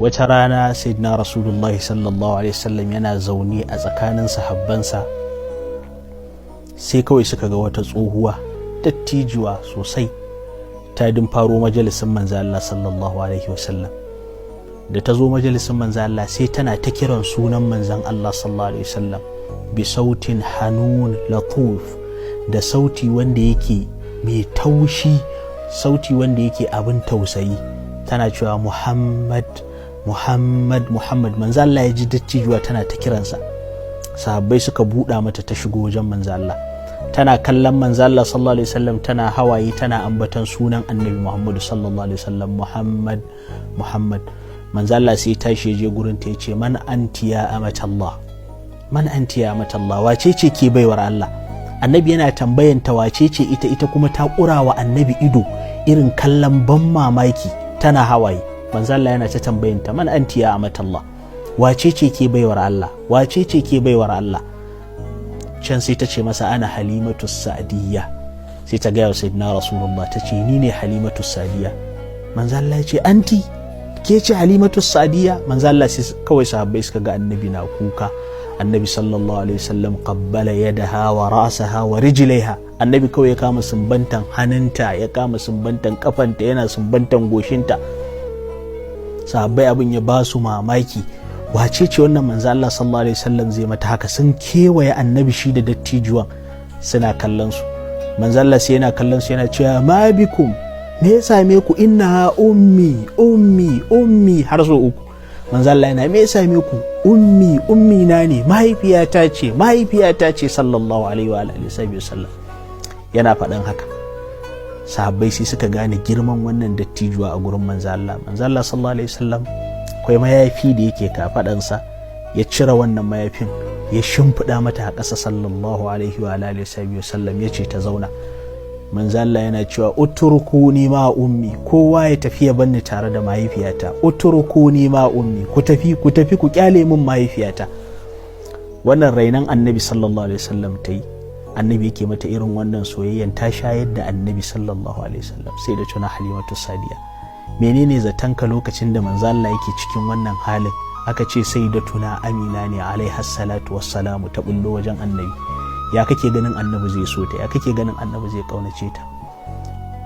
wata rana sayyidina rasulullahi sallallahu alaihi wasallam yana zaune a tsakanin sahabbansa, sai kawai suka ga wata tsohuwa dattijuwa sosai ta faro majalisin manzo Allah sallallahu alaihi wasallam. Da ta zo majalisin manzo Allah sai tana ta kiran sunan manzon Allah sallallahu alaihi wasallam bi sautin hanun latuf, da sauti wanda yake mai taushi, sauti wanda yake abin tausayi, tana cewa Muhammad Muhammad Muhammad. Manzo Allah ya ji dattijuwa tana ta kiransa, sahabbai suka buɗa mata ta shigo wajen manzo Allah, tana kallon manzo Allah sallallahu alaihi wasallam, tana hawaye, tana ambatan sunan annabi Muhammad sallallahu alaihi wasallam, Muhammad Muhammad. Manzo Allah sai tashi je gurin ta yace man anti ya amatallah, man anti ya amatallah, wace ce ke baiwar Allah? Annabi yana tambayan ta wace ce ita kuma ta kurawa annabi ido irin kallon ban mamaki, tana hawaye. Manzo Allah yana ta tambayan ta man anti ya amatallah, wace ce ke baiwar Allah, wace ce ke baiwar Allah? Can sai ta ce masa ana halimatu sa'diyya, sai ta gaya wa sayyidina rasulullah, ta ce ni ne halimatu sa'diyya. Manzo Allah ya ce anti ke ce halimatu sa'diyya? Manzo Allah sai kawai sahabbai suka ga annabi na kuka. Annabi sallallahu alaihi wasallam qabbala yadaha wa ra'saha wa rijlaiha, annabi kawai ya kama sumbantan hannunta, ya kama sumbantan kafanta, yana sumbantan goshinta. Sahabbai abin ya ba su mamaki, wace ce wannan manzo Allah sallallahu alaihi wasallam zai mata haka? Sun kewaye annabi shi da dattijuwan suna kallon su. Manzo Allah sai yana kallon su yana cewa ma bikum, me ya same ku? Innaha ummi ummi ummi, har so uku. Manzo Allah yana me ya same ku? Ummi ummi na ne, mahaifiyata ce, mahaifiyata ce sallallahu alaihi wa alihi wasallam. Yana faɗan haka, sahabbai sai suka gane girman wannan dattijuwa a gurin manzo Allah. Manzo Allah sallallahu alaihi wasallam akwai mayafi da yake kafadansa, ya cire wannan mayafin ya shimfiɗa mata a ƙasa sallallahu alaihi wa alihi wasallam, ya ce ta zauna. Manzo Allah yana cewa uturkuni ma ummi, kowa ya tafi ya banni tare da mahaifiyata, uturkuni ma ummi, ku tafi ku kyale min mahaifiyata. Wannan rainan annabi sallallahu alaihi wasallam ta yi, annabi yake mata irin wannan soyayyan, ta shayar da annabi sallallahu alaihi wasallam. Sai da tuna halimatu sadiya, menene zatanka lokacin da manzo Allah yake cikin wannan halin aka ce sai da tuna amina ne alaiha salatu wassalamu ta bullo wajen annabi? Ya kake ganin annabi zai so ta? Ya kake ganin annabi zai kaunace ta?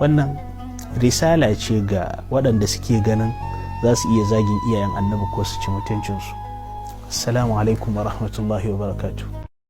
Wannan risala ce ga waɗanda suke ganin za su iya zagin iyayen annabi ko su ci mutuncinsu. Assalamu alaikum wa rahmatullahi wa barakatuh.